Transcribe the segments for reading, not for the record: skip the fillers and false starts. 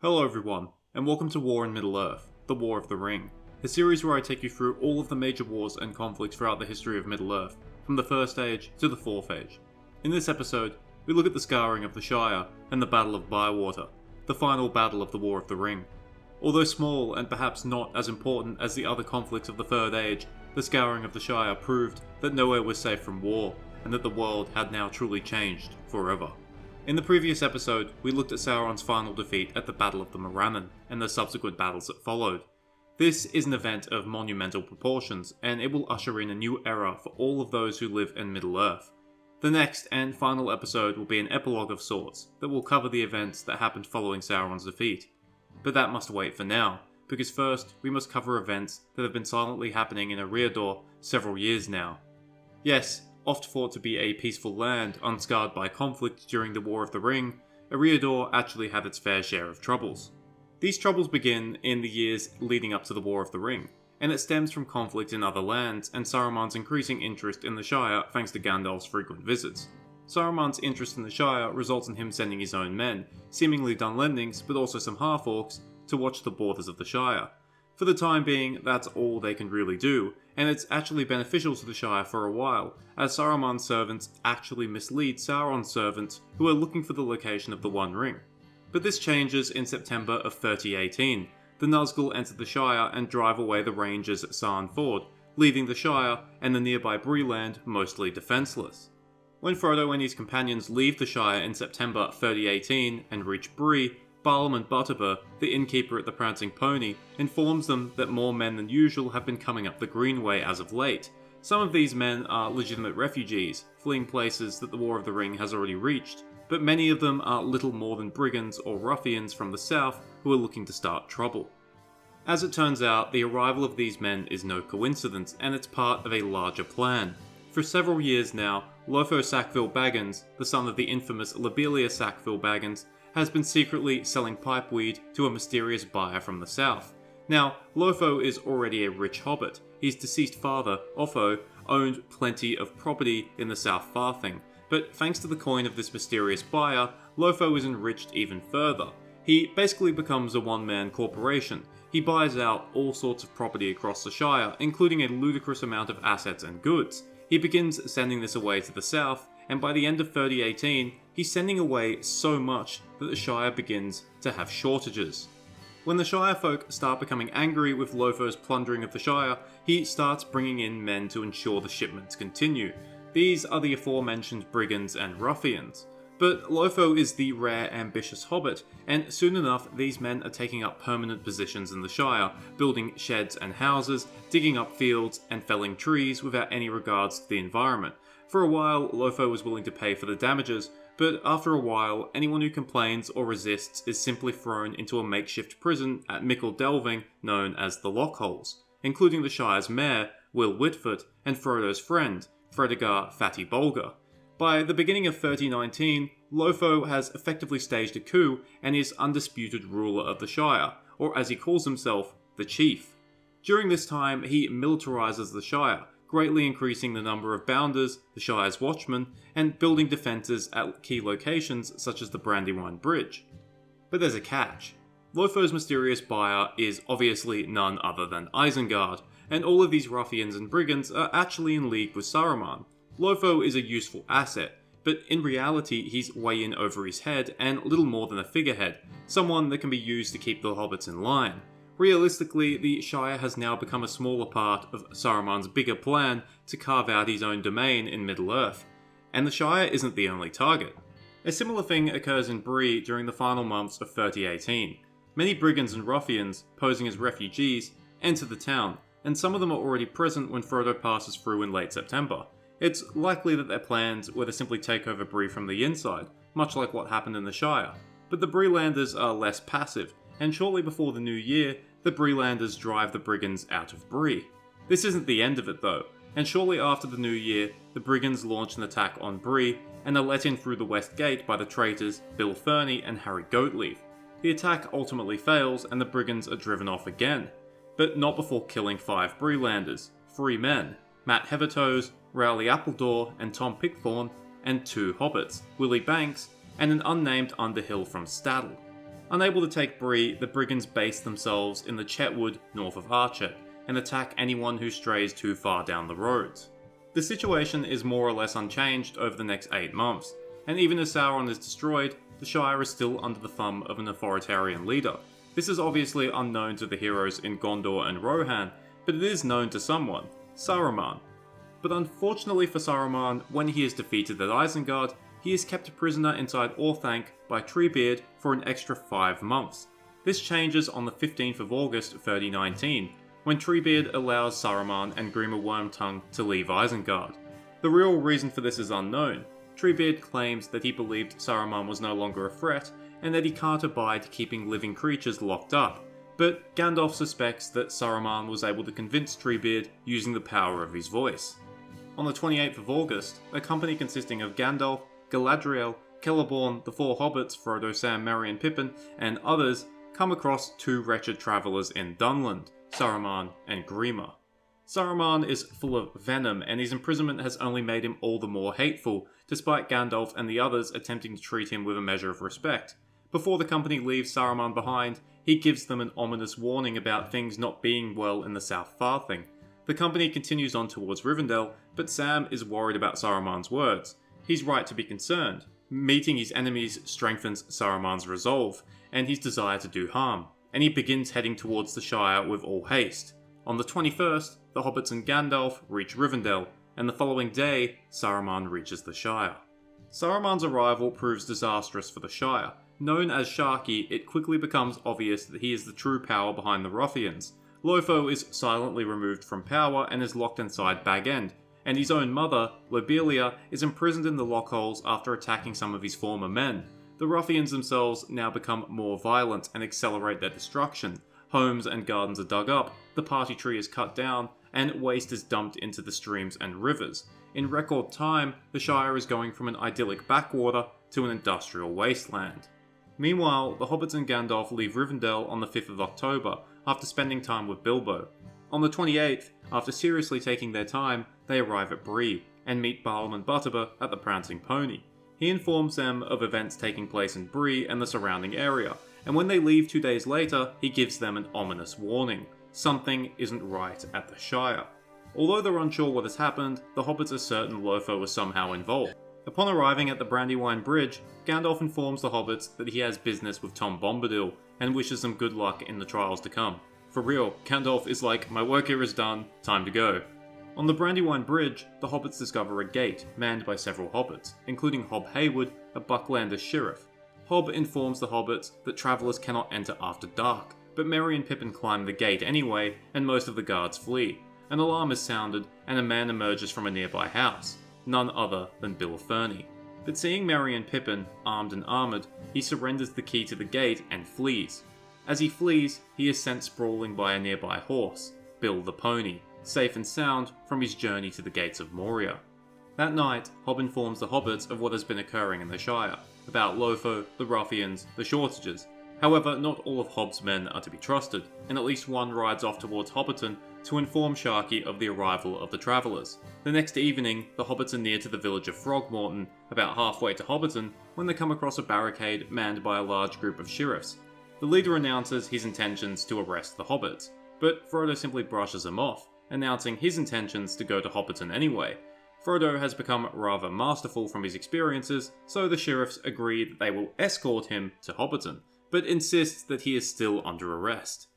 Hello everyone, and welcome to War in Middle-earth, the War of the Ring, a series where I take you through all of the major wars and conflicts throughout the history of Middle-earth, from the First Age to the Fourth Age. In this episode, we look at the Scouring of the Shire and the Battle of Bywater, the final battle of the War of the Ring. Although small and perhaps not as important as the other conflicts of the Third Age, the Scouring of the Shire proved that nowhere was safe from war, and that the world had now truly changed forever. In the previous episode, we looked at Sauron's final defeat at the Battle of the Morannon, and the subsequent battles that followed. This is an event of monumental proportions, and it will usher in a new era for all of those who live in Middle-earth. The next and final episode will be an epilogue of sorts, that will cover the events that happened following Sauron's defeat. But that must wait for now, because first we must cover events that have been silently happening in Eriador several years now. Yes, oft thought to be a peaceful land unscarred by conflict during the War of the Ring, Eriador actually had its fair share of troubles. These troubles begin in the years leading up to the War of the Ring, and it stems from conflict in other lands and Saruman's increasing interest in the Shire thanks to Gandalf's frequent visits. Saruman's interest in the Shire results in him sending his own men, seemingly Dunlendings but also some half-orcs, to watch the borders of the Shire. For the time being, that's all they can really do, and it's actually beneficial to the Shire for a while, as Saruman's servants actually mislead Sauron's servants who are looking for the location of the One Ring. But this changes in September of 3018. The Nazgul enter the Shire and drive away the rangers at Sarn Ford, leaving the Shire and the nearby Bree land mostly defenceless. When Frodo and his companions leave the Shire in September 3018 and reach Bree, Barlaam Butterbur, the innkeeper at the Prancing Pony, informs them that more men than usual have been coming up the Greenway as of late. Some of these men are legitimate refugees, fleeing places that the War of the Ring has already reached, but many of them are little more than brigands or ruffians from the south who are looking to start trouble. As it turns out, the arrival of these men is no coincidence, and it's part of a larger plan. For several years now, Lotho Sackville Baggins, the son of the infamous Lobelia Sackville Baggins, has been secretly selling pipeweed to a mysterious buyer from the south. Now, Lotho is already a rich hobbit. His deceased father, Otho, owned plenty of property in the South Farthing, but thanks to the coin of this mysterious buyer, Lotho is enriched even further. He basically becomes a one-man corporation. He buys out all sorts of property across the Shire, including a ludicrous amount of assets and goods. He begins sending this away to the south, and by the end of 3018, he's sending away so much that the Shire begins to have shortages. When the Shire folk start becoming angry with Lotho's plundering of the Shire, he starts bringing in men to ensure the shipments continue. These are the aforementioned brigands and ruffians. But Lotho is the rare, ambitious hobbit, and soon enough these men are taking up permanent positions in the Shire, building sheds and houses, digging up fields, and felling trees without any regards to the environment. For a while, Lotho was willing to pay for the damages, but after a while, anyone who complains or resists is simply thrown into a makeshift prison at Mickle Delving known as the Lockholes, including the Shire's mayor, Will Whitfoot, and Frodo's friend, Fredegar Fatty Bolger. By the beginning of 3019, Lotho has effectively staged a coup and is undisputed ruler of the Shire, or as he calls himself, the Chief. During this time, he militarizes the Shire, greatly increasing the number of bounders, the Shire's watchmen, and building defences at key locations such as the Brandywine Bridge. But there's a catch. Lotho's mysterious buyer is obviously none other than Isengard, and all of these ruffians and brigands are actually in league with Saruman. Lotho is a useful asset, but in reality he's way in over his head and little more than a figurehead, someone that can be used to keep the hobbits in line. Realistically, the Shire has now become a smaller part of Saruman's bigger plan to carve out his own domain in Middle-earth. And the Shire isn't the only target. A similar thing occurs in Bree during the final months of 3018. Many brigands and ruffians, posing as refugees, enter the town, and some of them are already present when Frodo passes through in late September. It's likely that their plans were to simply take over Bree from the inside, much like what happened in the Shire. But the Breelanders are less passive, and shortly before the new year, the Breelanders drive the brigands out of Bree. This isn't the end of it though, and shortly after the new year, the brigands launch an attack on Bree and are let in through the west gate by the traitors Bill Ferny and Harry Goatleaf. The attack ultimately fails and the brigands are driven off again, but not before killing 5 Breelanders, 3 men, Matt Heathertoes, Rowley Appledore and Tom Pickthorne, and 2 hobbits, Willie Banks and an unnamed Underhill from Staddle. Unable to take Bree, the brigands base themselves in the Chetwood north of Archet and attack anyone who strays too far down the roads. The situation is more or less unchanged over the next 8 months, and even as Sauron is destroyed, the Shire is still under the thumb of an authoritarian leader. This is obviously unknown to the heroes in Gondor and Rohan, but it is known to someone, Saruman. But unfortunately for Saruman, when he is defeated at Isengard, he is kept a prisoner inside Orthanc by Treebeard for an extra 5 months. This changes on the 15th of August 3019, when Treebeard allows Saruman and Grima Wormtongue to leave Isengard. The real reason for this is unknown. Treebeard claims that he believed Saruman was no longer a threat, and that he can't abide keeping living creatures locked up, but Gandalf suspects that Saruman was able to convince Treebeard using the power of his voice. On the 28th of August, a company consisting of Gandalf, Galadriel, Celeborn, the 4 hobbits, Frodo, Sam, Merry and Pippin, and others come across 2 wretched travellers in Dunland, Saruman and Grima. Saruman is full of venom, and his imprisonment has only made him all the more hateful, despite Gandalf and the others attempting to treat him with a measure of respect. Before the company leaves Saruman behind, he gives them an ominous warning about things not being well in the South Farthing. The company continues on towards Rivendell, but Sam is worried about Saruman's words. He's right to be concerned. Meeting his enemies strengthens Saruman's resolve, and his desire to do harm, and he begins heading towards the Shire with all haste. On the 21st, the hobbits and Gandalf reach Rivendell, and the following day, Saruman reaches the Shire. Saruman's arrival proves disastrous for the Shire. Known as Sharky, it quickly becomes obvious that he is the true power behind the ruffians. Lotho is silently removed from power and is locked inside Bag End, and his own mother, Lobelia, is imprisoned in the lockholes after attacking some of his former men. The ruffians themselves now become more violent and accelerate their destruction. Homes and gardens are dug up, the party tree is cut down, and waste is dumped into the streams and rivers. In record time, the Shire is going from an idyllic backwater to an industrial wasteland. Meanwhile, the hobbits and Gandalf leave Rivendell on the 5th of October, after spending time with Bilbo. On the 28th, after seriously taking their time, they arrive at Bree, and meet Barum and Butterbur at the Prancing Pony. He informs them of events taking place in Bree and the surrounding area, and when they leave 2 days later, he gives them an ominous warning. Something isn't right at the Shire. Although they're unsure what has happened, the hobbits are certain Lotho was somehow involved. Upon arriving at the Brandywine Bridge, Gandalf informs the hobbits that he has business with Tom Bombadil, and wishes them good luck in the trials to come. For real, Gandalf is like, my work here is done, time to go. On the Brandywine Bridge, the hobbits discover a gate, manned by several hobbits, including Hob Haywood, a Bucklander sheriff. Hob informs the hobbits that travellers cannot enter after dark, but Merry and Pippin climb the gate anyway, and most of the guards flee. An alarm is sounded, and a man emerges from a nearby house, none other than Bill Ferny. But seeing Merry and Pippin, armed and armoured, he surrenders the key to the gate and flees. As he flees, he is sent sprawling by a nearby horse, Bill the Pony, safe and sound from his journey to the gates of Moria. That night, Hob informs the hobbits of what has been occurring in the Shire, about Lotho, the ruffians, the shortages. However, not all of Hob's men are to be trusted, and at least one rides off towards Hobbiton to inform Sharky of the arrival of the travellers. The next evening, the hobbits are near to the village of Frogmorton, about halfway to Hobbiton, when they come across a barricade manned by a large group of sheriffs. The leader announces his intentions to arrest the hobbits, but Frodo simply brushes him off, announcing his intentions to go to Hobbiton anyway. Frodo has become rather masterful from his experiences, so the sheriffs agree that they will escort him to Hobbiton, but insists that he is still under arrest.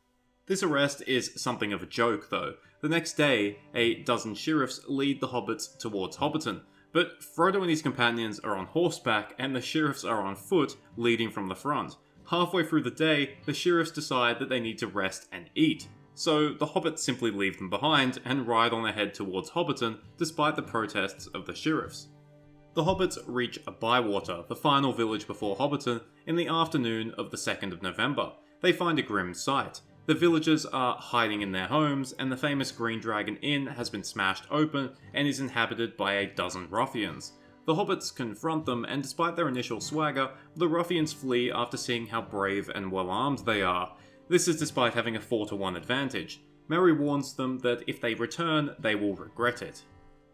This arrest is something of a joke though. The next day, a dozen sheriffs lead the hobbits towards Hobbiton, but Frodo and his companions are on horseback and the sheriffs are on foot, leading from the front. Halfway through the day, the sheriffs decide that they need to rest and eat, so the hobbits simply leave them behind and ride on ahead towards Hobbiton despite the protests of the sheriffs. The hobbits reach Bywater, the final village before Hobbiton, in the afternoon of the 2nd of November. They find a grim sight. The villagers are hiding in their homes, and the famous Green Dragon Inn has been smashed open and is inhabited by a dozen ruffians. The hobbits confront them, and despite their initial swagger, the ruffians flee after seeing how brave and well armed they are. This is despite having a 4-to-1 advantage. Merry warns them that if they return, they will regret it.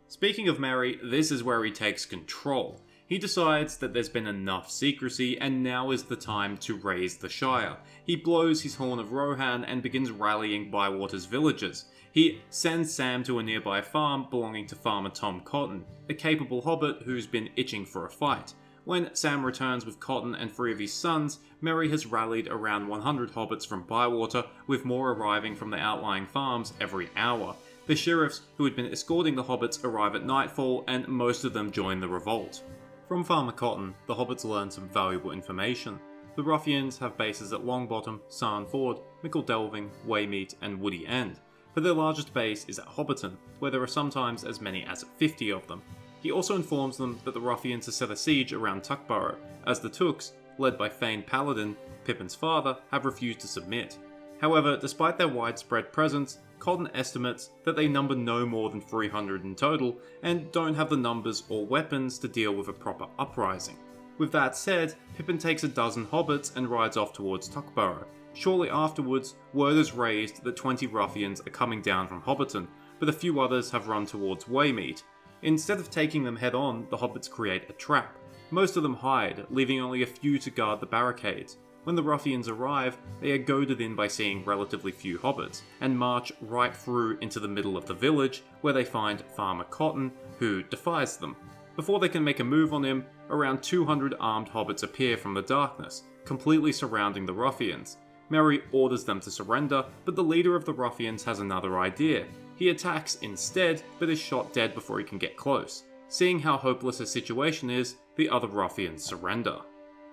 Speaking of Merry, this is where he takes control. He decides that there's been enough secrecy and now is the time to raise the Shire. He blows his horn of Rohan and begins rallying Bywater's villagers. He sends Sam to a nearby farm belonging to farmer Tom Cotton, a capable hobbit who's been itching for a fight. When Sam returns with Cotton and 3 of his sons, Merry has rallied around 100 hobbits from Bywater, with more arriving from the outlying farms every hour. The sheriffs who had been escorting the hobbits arrive at nightfall, and most of them join the revolt. From Farmer Cotton, the hobbits learn some valuable information. The ruffians have bases at Longbottom, Sarn Ford, Mickle Delving, Waymeet, and Woody End, but their largest base is at Hobbiton, where there are sometimes as many as 50 of them. He also informs them that the ruffians have set a siege around Tuckburrow, as the Tooks, led by Fane Paladin, Pippin's father, have refused to submit. However, despite their widespread presence, Cotton estimates that they number no more than 300 in total, and don't have the numbers or weapons to deal with a proper uprising. With that said, Pippin takes a dozen hobbits and rides off towards Tuckburrow. Shortly afterwards, word is raised that 20 ruffians are coming down from Hobbiton, but a few others have run towards Waymeet. Instead of taking them head on, the hobbits create a trap. Most of them hide, leaving only a few to guard the barricades. When the ruffians arrive, they are goaded in by seeing relatively few hobbits, and march right through into the middle of the village, where they find Farmer Cotton, who defies them. Before they can make a move on him, around 200 armed hobbits appear from the darkness, completely surrounding the ruffians. Merry orders them to surrender, but the leader of the ruffians has another idea. He attacks instead, but is shot dead before he can get close. Seeing how hopeless his situation is, the other ruffians surrender.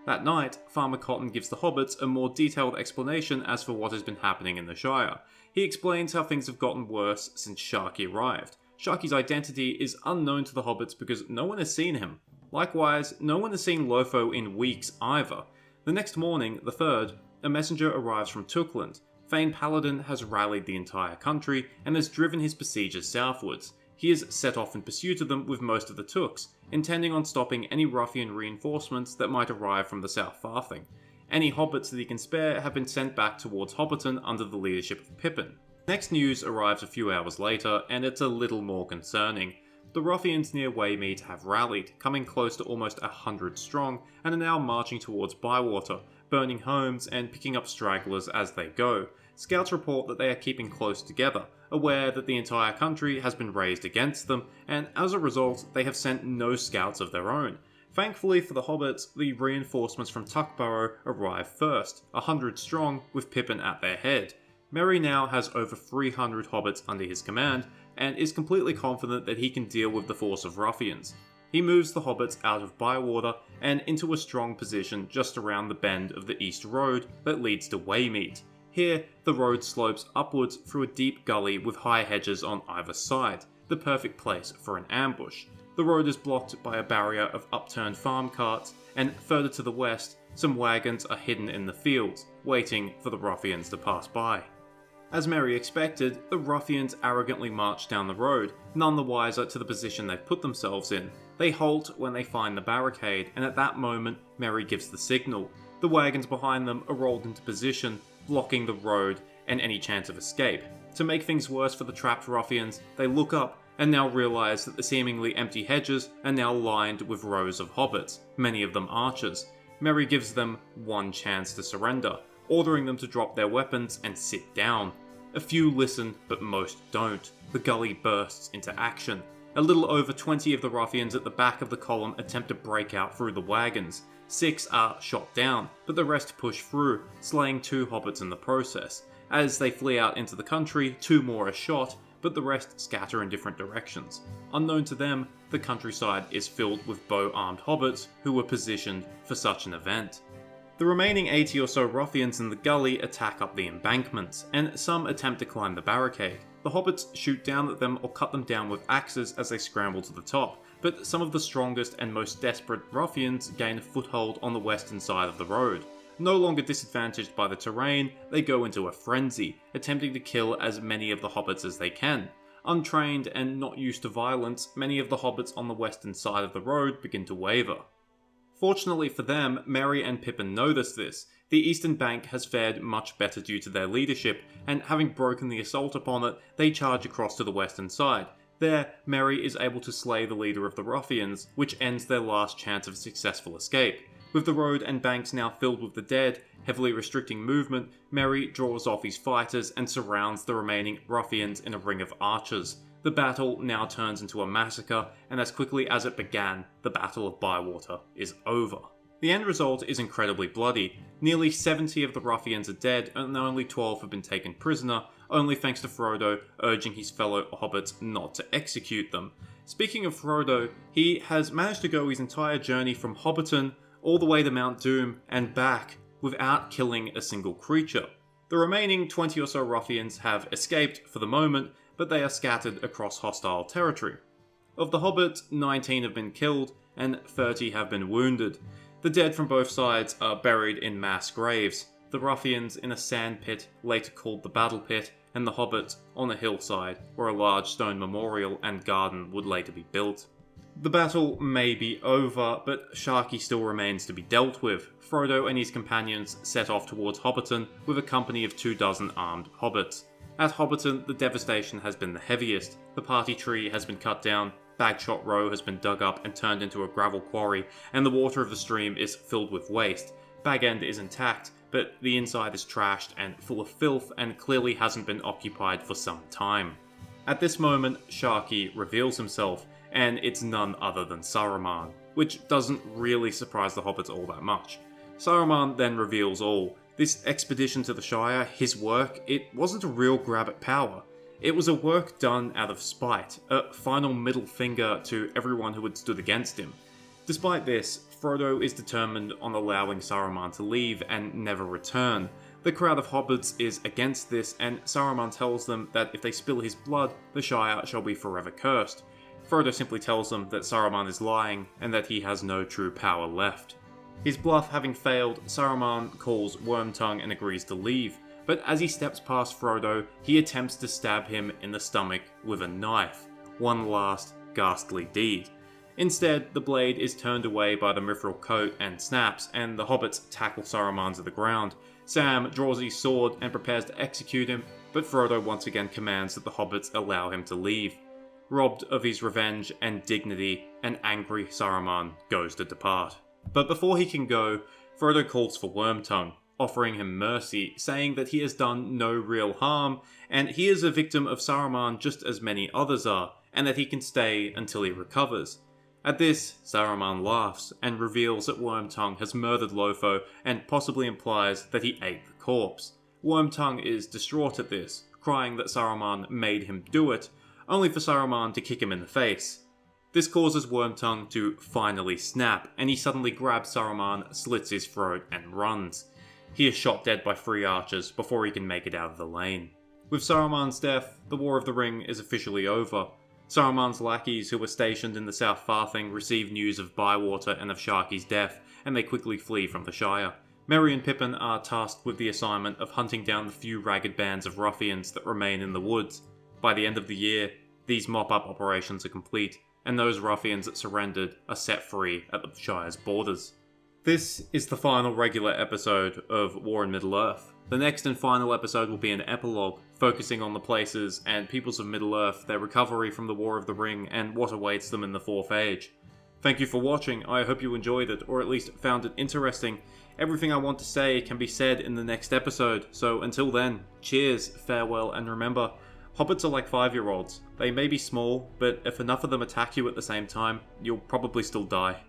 That night, Farmer Cotton gives the hobbits a more detailed explanation as for what has been happening in the Shire. He explains how things have gotten worse since Sharky arrived. Sharky's identity is unknown to the hobbits because no one has seen him. Likewise, no one has seen Lotho in weeks either. The next morning, the 3rd, a messenger arrives from Tookland. Fane Paladin has rallied the entire country and has driven his besiegers southwards. He has set off in pursuit of them with most of the Tooks, intending on stopping any ruffian reinforcements that might arrive from the South Farthing. Any hobbits that he can spare have been sent back towards Hobbiton under the leadership of Pippin. Next news arrives a few hours later, and it's a little more concerning. The ruffians near Waymeet have rallied, coming close to almost 100 strong, and are now marching towards Bywater, burning homes and picking up stragglers as they go. Scouts report that they are keeping close together, aware that the entire country has been raised against them, and as a result, they have sent no scouts of their own. Thankfully for the hobbits, the reinforcements from Tuckburrow arrive first, 100 strong, with Pippin at their head. Merry now has over 300 hobbits under his command, and is completely confident that he can deal with the force of ruffians. He moves the hobbits out of Bywater and into a strong position just around the bend of the East Road that leads to Waymeet. Here, the road slopes upwards through a deep gully with high hedges on either side, the perfect place for an ambush. The road is blocked by a barrier of upturned farm carts, and further to the west, some wagons are hidden in the fields, waiting for the ruffians to pass by. As Merry expected, the ruffians arrogantly march down the road, none the wiser to the position they've put themselves in. They halt when they find the barricade, and at that moment, Merry gives the signal. The wagons behind them are rolled into position, blocking the road and any chance of escape. To make things worse for the trapped ruffians, they look up and now realise that the seemingly empty hedges are now lined with rows of hobbits, many of them archers. Merry gives them one chance to surrender, ordering them to drop their weapons and sit down. A few listen, but most don't. The gully bursts into action. A little over 20 of the ruffians at the back of the column attempt to break out through the wagons. 6 are shot down, but the rest push through, slaying 2 hobbits in the process. As they flee out into the country, 2 more are shot, but the rest scatter in different directions. Unknown to them, the countryside is filled with bow-armed hobbits who were positioned for such an event. The remaining 80 or so ruffians in the gully attack up the embankments, and some attempt to climb the barricade. The hobbits shoot down at them or cut them down with axes as they scramble to the top, but some of the strongest and most desperate ruffians gain a foothold on the western side of the road. No longer disadvantaged by the terrain, they go into a frenzy, attempting to kill as many of the hobbits as they can. Untrained and not used to violence, many of the hobbits on the western side of the road begin to waver. Fortunately for them, Merry and Pippin notice this. The eastern bank has fared much better due to their leadership, and having broken the assault upon it, they charge across to the western side. There, Merry is able to slay the leader of the ruffians, which ends their last chance of a successful escape. With the road and banks now filled with the dead, heavily restricting movement, Merry draws off his fighters and surrounds the remaining ruffians in a ring of archers. The battle now turns into a massacre, and as quickly as it began, the Battle of Bywater is over. The end result is incredibly bloody. Nearly 70 of the ruffians are dead, and only 12 have been taken prisoner, only thanks to Frodo urging his fellow hobbits not to execute them. Speaking of Frodo, he has managed to go his entire journey from Hobbiton all the way to Mount Doom and back without killing a single creature. The remaining 20 or so ruffians have escaped for the moment, but they are scattered across hostile territory. Of the hobbits, 19 have been killed and 30 have been wounded. The dead from both sides are buried in mass graves, the ruffians in a sand pit later called the Battle Pit, and the hobbits on a hillside where a large stone memorial and garden would later be built. The battle may be over, but Sharky still remains to be dealt with. Frodo and his companions set off towards Hobbiton with a company of 24 armed hobbits. At Hobbiton, the devastation has been the heaviest. The party tree has been cut down, Bagshot Row has been dug up and turned into a gravel quarry, and the water of the stream is filled with waste. Bag End is intact, but the inside is trashed and full of filth and clearly hasn't been occupied for some time. At this moment, Sharky reveals himself, and it's none other than Saruman, which doesn't really surprise the hobbits all that much. Saruman then reveals all. This expedition to the Shire, his work, it wasn't a real grab at power. It was a work done out of spite, a final middle finger to everyone who had stood against him. Despite this, Frodo is determined on allowing Saruman to leave and never return. The crowd of hobbits is against this, and Saruman tells them that if they spill his blood, the Shire shall be forever cursed. Frodo simply tells them that Saruman is lying, and that he has no true power left. His bluff having failed, Saruman calls Wormtongue and agrees to leave, but as he steps past Frodo, he attempts to stab him in the stomach with a knife. One last, ghastly deed. Instead, the blade is turned away by the mithril coat and snaps, and the hobbits tackle Saruman to the ground. Sam draws his sword and prepares to execute him, but Frodo once again commands that the hobbits allow him to leave. Robbed of his revenge and dignity, an angry Saruman goes to depart. But before he can go, Frodo calls for Wormtongue, offering him mercy, saying that he has done no real harm, and he is a victim of Saruman just as many others are, and that he can stay until he recovers. At this, Saruman laughs and reveals that Wormtongue has murdered Lotho and possibly implies that he ate the corpse. Wormtongue is distraught at this, crying that Saruman made him do it, only for Saruman to kick him in the face. This causes Wormtongue to finally snap, and he suddenly grabs Saruman, slits his throat, and runs. He is shot dead by 3 archers before he can make it out of the lane. With Saruman's death, the War of the Ring is officially over. Saruman's lackeys who were stationed in the South Farthing receive news of Bywater and of Sharky's death, and they quickly flee from the Shire. Merry and Pippin are tasked with the assignment of hunting down the few ragged bands of ruffians that remain in the woods. By the end of the year, these mop-up operations are complete, and those ruffians that surrendered are set free at the Shire's borders. This is the final regular episode of War in Middle-earth. The next and final episode will be an epilogue, focusing on the places and peoples of Middle-earth, their recovery from the War of the Ring, and what awaits them in the Fourth Age. Thank you for watching. I hope you enjoyed it, or at least found it interesting. Everything I want to say can be said in the next episode, so until then, cheers, farewell, and remember, hobbits are like 5-year-olds. They may be small, but if enough of them attack you at the same time, you'll probably still die.